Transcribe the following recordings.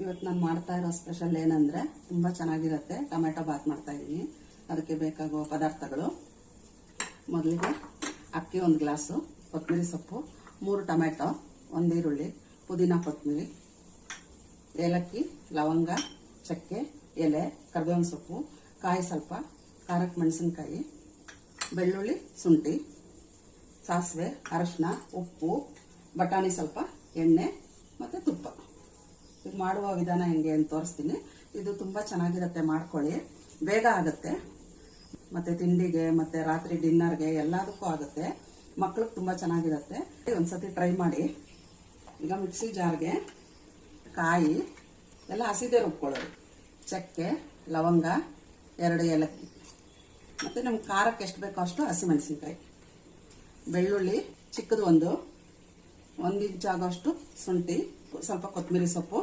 ಇವತ್ತು ನಾನು ಮಾಡ್ತಾ ಇರೋ ಸ್ಪೆಷಲ್ ಏನಂದರೆ ತುಂಬ ಚೆನ್ನಾಗಿರುತ್ತೆ. ಟೊಮೆಟೊ ಬಾತ್ ಮಾಡ್ತಾ ಇದ್ದೀನಿ. ಅದಕ್ಕೆ ಬೇಕಾಗುವ ಪದಾರ್ಥಗಳು: ಮೊದಲಿಗೆ ಅಕ್ಕಿ 1 ಗ್ಲಾಸು, ಕೊತ್ತಂಬರಿ ಸೊಪ್ಪು 3 ಟೊಮೆಟೊ, 1 ಈರುಳ್ಳಿ, ಪುದೀನ ಕೊತ್ತಂಬರಿ, ಏಲಕ್ಕಿ, ಲವಂಗ, ಚಕ್ಕೆ, ಎಲೆ, ಕರಿಬೇವಿನ ಸೊಪ್ಪು, ಕಾಯಿ ಸ್ವಲ್ಪ, ಖಾರಕ್ಕೆ ಮೆಣಸಿನ್ಕಾಯಿ, ಬೆಳ್ಳುಳ್ಳಿ, ಶುಂಠಿ, ಸಾಸಿವೆ, ಅರಶಿನ, ಉಪ್ಪು, ಬಟಾಣಿ ಸ್ವಲ್ಪ, ಎಣ್ಣೆ ಮತ್ತು ತುಪ್ಪ. ಇದು ಮಾಡುವ ವಿಧಾನ ಹೆಂಗೆ ಅಂತ ತೋರಿಸ್ತೀನಿ. ಇದು ತುಂಬ ಚೆನ್ನಾಗಿರುತ್ತೆ, ಮಾಡ್ಕೊಳ್ಳಿ, ಬೇಗ ಆಗುತ್ತೆ. ಮತ್ತು ತಿಂಡಿಗೆ ಮತ್ತು ರಾತ್ರಿ ಡಿನ್ನರ್ಗೆ ಎಲ್ಲದಕ್ಕೂ ಆಗುತ್ತೆ. ಮಕ್ಳಿಗೆ ತುಂಬ ಚೆನ್ನಾಗಿರುತ್ತೆ. ಒಂದ್ಸತಿ ಟ್ರೈ ಮಾಡಿ. ಈಗ ಮಿಕ್ಸಿ ಜಾರ್ಗೆ ಕಾಯಿ ಎಲ್ಲ ಹಸಿದೇ ರುಬ್ಕೊಳ್ಳೋದು. ಚಕ್ಕೆ, ಲವಂಗ, 2 ಏಲಕ್ಕಿ, ಮತ್ತು ನಮ್ಗೆ ಖಾರಕ್ಕೆ ಎಷ್ಟು ಬೇಕೋ ಅಷ್ಟು ಹಸಿಮೆಣಸಿನ್ಕಾಯಿ, ಬೆಳ್ಳುಳ್ಳಿ ಚಿಕ್ಕದು 1 ಇಂಚ್ ಆಗೋಷ್ಟು ಶುಂಠಿ, ಸ್ವಲ್ಪ ಕೊತ್ತಂಬರಿ ಸೊಪ್ಪು,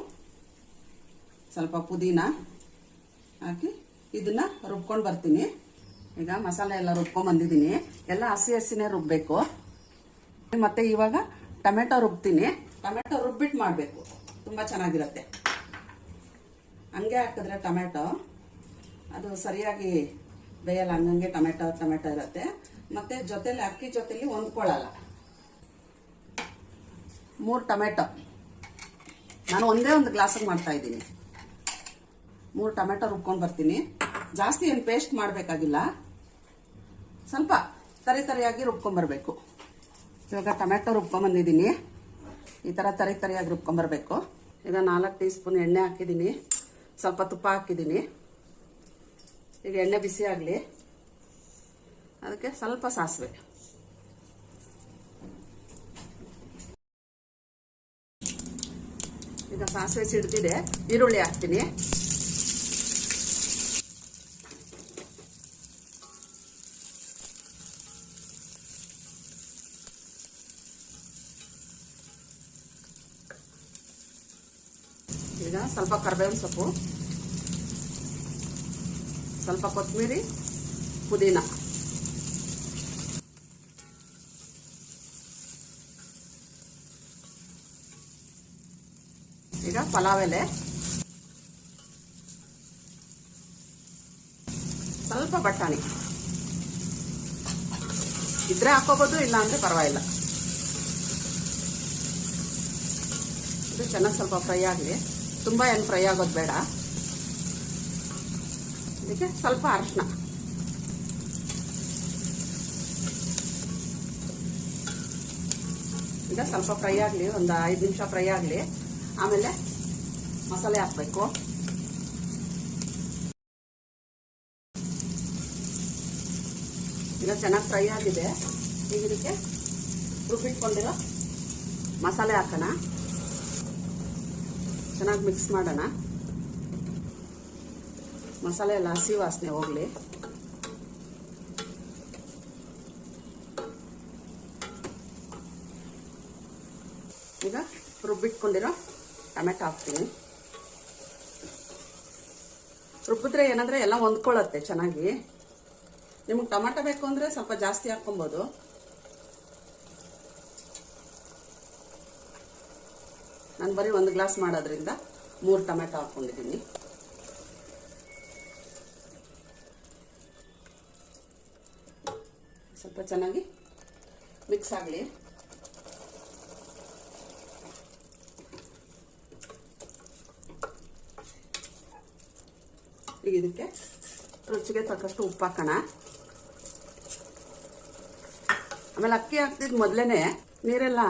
ಸ್ವಲ್ಪ ಪುದೀನ ಹಾಕಿ ಇದನ್ನ ರುಬ್ಕೊಂಡು ಬರ್ತೀನಿ. ಈಗ ಮಸಾಲೆ ಎಲ್ಲ ರುಬ್ಕೊಂಡು ಬಂದಿದ್ದೀನಿ. ಎಲ್ಲ ಹಸಿನೇ ರುಬ್ಬಬೇಕು. ಮತ್ತೆ ಇವಾಗ ಟೊಮೆಟೊ ರುಬ್ತೀನಿ. ಟೊಮೆಟೊ ರುಬ್ಬಿಟ್ಟು ಮಾಡಬೇಕು, ತುಂಬ ಚೆನ್ನಾಗಿರುತ್ತೆ. ಹಂಗೆ ಹಾಕಿದ್ರೆ ಟೊಮೆಟೊ ಅದು ಸರಿಯಾಗಿ ಬೇಯಲ್ಲ. ಹಂಗಂಗೆ ಟೊಮೆಟೊ ಇರುತ್ತೆ. ಮತ್ತೆ ಜೊತೆಲಿ ಅಕ್ಕಿ ಜೊತೆಲಿ ಹೊಂದ್ಕೊಳ್ಳಲ್ಲ. 3 ಟೊಮೆಟೊ ನಾನು ಒಂದೇ 1 ಗ್ಲಾಸಿಗೆ ಮಾಡ್ತಾ ಇದ್ದೀನಿ. 3 ಟೊಮೆಟೊ ರುಬ್ಕೊಂಡು ಬರ್ತೀನಿ. ಜಾಸ್ತಿ ಏನು ಪೇಸ್ಟ್ ಮಾಡಬೇಕಾಗಿಲ್ಲ, ಸ್ವಲ್ಪ ತರಿಯಾಗಿ ರುಬ್ಕೊಂಬರ್ಬೇಕು. ಇವಾಗ ಟೊಮೆಟೊ ರುಬ್ಕೊಂಬಂದಿದ್ದೀನಿ. ಈ ಥರ ತರಿಯಾಗಿ ರುಬ್ಕೊಂಬರ್ಬೇಕು. ಈಗ 4 ಟೀ ಸ್ಪೂನ್ ಎಣ್ಣೆ ಹಾಕಿದ್ದೀನಿ, ಸ್ವಲ್ಪ ತುಪ್ಪ ಹಾಕಿದ್ದೀನಿ. ಈಗ ಎಣ್ಣೆ ಬಿಸಿ ಆಗಲಿ. ಅದಕ್ಕೆ ಸ್ವಲ್ಪ ಸಾಸಿವೆ, ಈಗ ಸಾಸಿವೆ ಸಿಡ್ದಿದೆ. ಈರುಳ್ಳಿ ಹಾಕ್ತೀನಿ. ಈಗ ಸ್ವಲ್ಪ ಕರಿಬೇವಿನ ಸೊಪ್ಪು, ಸ್ವಲ್ಪ ಕೊತ್ತಂಬರಿ, ಪುದೀನ, ಈಗ ಪಲಾವ್ ಎಲೆ, ಸ್ವಲ್ಪ ಬಟಾಣಿ ಇದ್ರೆ ಹಾಕೋಬಹುದು, ಇಲ್ಲ ಅಂದ್ರೆ ಪರವಾಗಿಲ್ಲ. ಇದು ಚೆನ್ನಾಗಿ ಸ್ವಲ್ಪ ಫ್ರೈ ಆಗಲಿ. ತುಂಬ ಏನು ಫ್ರೈ ಆಗೋದು ಬೇಡ. ಇದಕ್ಕೆ ಸ್ವಲ್ಪ ಅರಿಶಿನ, ಈಗ ಸ್ವಲ್ಪ ಫ್ರೈ ಆಗಲಿ, ಒಂದು 5 ನಿಮಿಷ ಫ್ರೈ ಆಗಲಿ. ಆಮೇಲೆ ಮಸಾಲೆ ಹಾಕಬೇಕು. ಈಗ ಚೆನ್ನಾಗಿ ಫ್ರೈ ಆಗಿದೆ. ಈಗ ಇದಕ್ಕೆ ರುಬ್ಬಿಟ್ಕೊಂಡಿರೋ ಮಸಾಲೆ ಹಾಕೋಣ. ಚೆನ್ನಾಗಿ ಮಿಕ್ಸ್ ಮಾಡೋಣ. ಮಸಾಲೆ ಎಲ್ಲ ಹಸಿ ವಾಸನೆ ಹೋಗಲಿ. ಈಗ ರುಬ್ಬಿಟ್ಕೊಂಡಿರೋ ಟೊಮೆಟೊ ಹಾಕ್ತೀನಿ. ರುಬ್ಬಿದ್ರೆ ಏನಂದ್ರೆ ಎಲ್ಲ ಹೊಂದ್ಕೊಳ್ಳುತ್ತೆ ಚೆನ್ನಾಗಿ. ನಿಮಗೆ ಟೊಮೆಟೊ ಬೇಕು ಅಂದ್ರೆ ಸ್ವಲ್ಪ ಜಾಸ್ತಿ ಹಾಕ್ಕೊಬೋದು. ನಾನು ಬರೀ 1 ಗ್ಲಾಸ್ ಮಾಡೋದ್ರಿಂದ 3 ಟೊಮೆಟೊ ಹಾಕ್ಕೊಂಡಿದ್ದೀನಿ. ಸ್ವಲ್ಪ ಚೆನ್ನಾಗಿ ಮಿಕ್ಸ್ ಆಗಲಿ. ಈಗ ಇದಕ್ಕೆ ರುಚಿಗೆ ತಕ್ಕಷ್ಟು ಉಪ್ಪು ಹಾಕೋಣ. ಆಮೇಲೆ ಅಕ್ಕಿ ಹಾಕ್ತಿದ್ ಮೊದಲೇನೆ ನೀರೆಲ್ಲ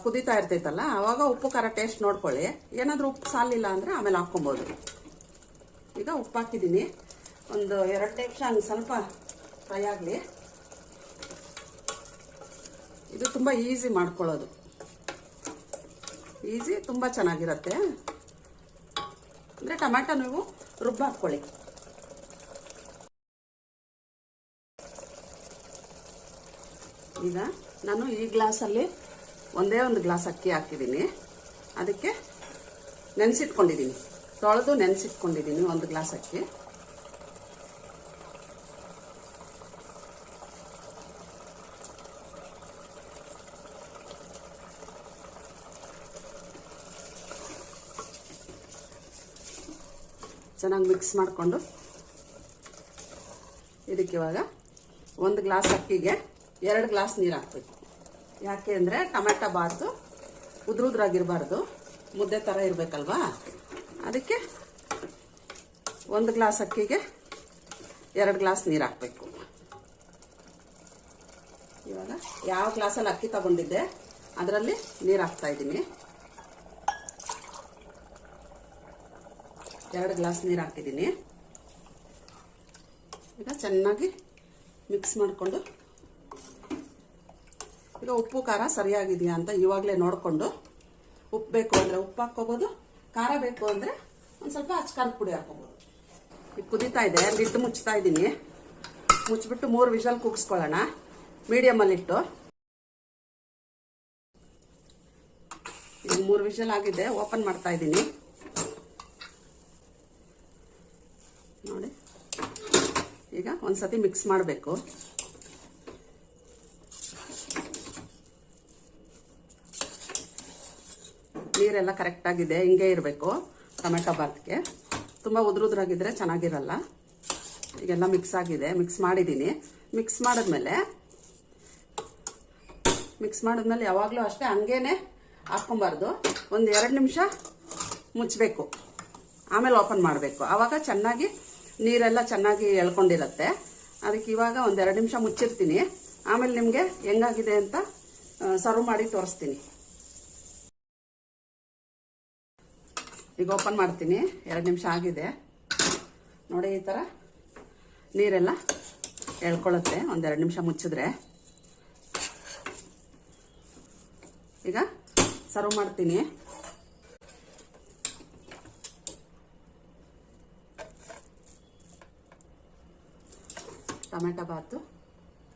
ಕುದೀತಾ ಇರ್ತೈತಲ್ಲ, ಆವಾಗ ಉಪ್ಪು ಖಾರ ಟೇಸ್ಟ್ ನೋಡ್ಕೊಳ್ಳಿ. ಏನಾದರೂ ಉಪ್ಪು ಸಾಲಿಲ್ಲ ಅಂದರೆ ಆಮೇಲೆ ಹಾಕ್ಕೊಬೋದು. ಈಗ ಉಪ್ಪು ಹಾಕಿದ್ದೀನಿ. ಒಂದು 2 ನಿಮಿಷ ಹಂಗೆ ಸ್ವಲ್ಪ ಫ್ರೈ ಆಗಲಿ. ಇದು ತುಂಬ ಈಸಿ ಮಾಡ್ಕೊಳ್ಳೋದು. ಈಸಿ, ತುಂಬ ಚೆನ್ನಾಗಿರುತ್ತೆ. ಅಂದರೆ ಟೊಮೆಟೊ ನೀವು ರುಬ್ಬ ಹಾಕ್ಕೊಳ್ಳಿ. ಈಗ ನಾನು ಈ ಗ್ಲಾಸಲ್ಲಿ ಒಂದೇ 1 ಗ್ಲಾಸ್ ಅಕ್ಕಿ ಹಾಕಿದ್ದೀನಿ. ಅದಕ್ಕೆ ನೆನೆಸಿಟ್ಕೊಂಡಿದ್ದೀನಿ, ತೊಳೆದು ನೆನೆಸಿಟ್ಕೊಂಡಿದ್ದೀನಿ 1 ಗ್ಲಾಸ್ ಅಕ್ಕಿ. ಚೆನ್ನಾಗಿ ಮಿಕ್ಸ್ ಮಾಡಿಕೊಂಡು ಇದಕ್ಕೆ ಇವಾಗ 1 ಗ್ಲಾಸ್ ಅಕ್ಕಿಗೆ 2 ಗ್ಲಾಸ್ ನೀರು ಹಾಕಬೇಕು. ಯಾಕೆ ಅಂದರೆ ಟೊಮೆಟೊ ಬಾತು ಉದ್ರುದ್ರಾಗಿರಬಾರ್ದು, ಮುದ್ದೆ ಥರ ಇರಬೇಕಲ್ವಾ. ಅದಕ್ಕೆ 1 ಗ್ಲಾಸ್ ಅಕ್ಕಿಗೆ 2 ಗ್ಲಾಸ್ ನೀರು ಹಾಕಬೇಕು. ಇವಾಗ ಯಾವ ಗ್ಲಾಸಲ್ಲಿ ಅಕ್ಕಿ ತಗೊಂಡಿದ್ದೆ ಅದರಲ್ಲಿ ನೀರು ಹಾಕ್ತಾ ಇದ್ದೀನಿ. 2 ಗ್ಲಾಸ್ ನೀರು ಹಾಕಿದ್ದೀನಿ. ಈಗ ಚೆನ್ನಾಗಿ ಮಿಕ್ಸ್ ಮಾಡಿಕೊಂಡು ಈಗ ಉಪ್ಪು ಖಾರ ಸರಿಯಾಗಿದೆಯಾ ಅಂತ ಇವಾಗಲೇ ನೋಡಿಕೊಂಡು, ಉಪ್ಪು ಬೇಕು ಅಂದರೆ ಉಪ್ಪು ಹಾಕ್ಕೋಬೋದು, ಖಾರ ಬೇಕು ಅಂದರೆ ಒಂದು ಸ್ವಲ್ಪ ಅಚ್ಕಾರದ ಪುಡಿ ಹಾಕ್ಕೋಬೋದು. ಈಗ ಕುದೀತಾ ಇದೆ, ಲಿಡ್ ಮುಚ್ತಾ ಇದ್ದೀನಿ. ಮುಚ್ಚಿಬಿಟ್ಟು 3 ವಿಷಲ್ ಕೂಗಿಸ್ಕೊಳ್ಳೋಣ ಮೀಡಿಯಮಲ್ಲಿಟ್ಟು. ಈಗ 3 ವಿಷಲ್ ಆಗಿದೆ, ಓಪನ್ ಮಾಡ್ತಾ ಇದ್ದೀನಿ. ನೋಡಿ, ಈಗ ಒಂದ್ಸತಿ ಮಿಕ್ಸ್ ಮಾಡಬೇಕು. ನೀರೆಲ್ಲ ಕರೆಕ್ಟಾಗಿದೆ, ಹಿಂಗೆ ಇರಬೇಕು ಟೊಮೆಟೊ ಬಾತ್ಗೆ. ತುಂಬ ಉದ್ರುದ್ರಾಗಿದ್ದರೆ ಚೆನ್ನಾಗಿರಲ್ಲ. ಈಗೆಲ್ಲ ಮಿಕ್ಸ್ ಆಗಿದೆ, ಮಿಕ್ಸ್ ಮಾಡಿದ್ದೀನಿ. ಮಿಕ್ಸ್ ಮಾಡಿದ್ಮೇಲೆ ಯಾವಾಗಲೂ ಅಷ್ಟೇ ಹಂಗೇನೆ ಹಾಕ್ಕೊಬಾರ್ದು. ಒಂದು 2 ನಿಮಿಷ ಮುಚ್ಚಬೇಕು, ಆಮೇಲೆ ಓಪನ್ ಮಾಡಬೇಕು. ಆವಾಗ ಚೆನ್ನಾಗಿ ನೀರೆಲ್ಲ ಚೆನ್ನಾಗಿ ಎಳ್ಕೊಂಡಿರುತ್ತೆ. ಅದಕ್ಕೆ ಇವಾಗ ಒಂದು 2 ನಿಮಿಷ ಮುಚ್ಚಿರ್ತೀನಿ. ಆಮೇಲೆ ನಿಮಗೆ ಹೆಂಗಾಗಿದೆ ಅಂತ ಸರ್ವ್ ಮಾಡಿ ತೋರಿಸ್ತೀನಿ. ಈಗ ಓಪನ್ ಮಾಡ್ತೀನಿ. 2 ನಿಮಿಷ ಆಗಿದೆ ನೋಡಿ. ಈ ಥರ ನೀರೆಲ್ಲ ಎಳ್ಕೊಳ್ಳುತ್ತೆ ಒಂದು 2 ನಿಮಿಷ ಮುಚ್ಚಿದ್ರೆ. ಈಗ ಸರ್ವ್ ಮಾಡ್ತೀನಿ. ಟೊಮೆಟೊ ಬಾತು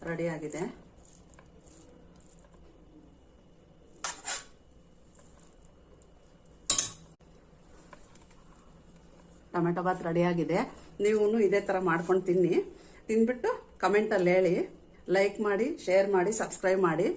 ರೆಡಿ ಆಗಿದೆ. ಟೊಮೆಟೊ ಬಾತ್ ರೆಡಿಯಾಗಿದೆ. ನೀವು ಇದೇ ಥರ ಮಾಡ್ಕೊಂಡು ತಿನ್ನಿ. ತಿಂದ್ಬಿಟ್ಟು ಕಮೆಂಟಲ್ಲಿ ಹೇಳಿ. ಲೈಕ್ ಮಾಡಿ, ಶೇರ್ ಮಾಡಿ, ಸಬ್ಸ್ಕ್ರೈಬ್ ಮಾಡಿ.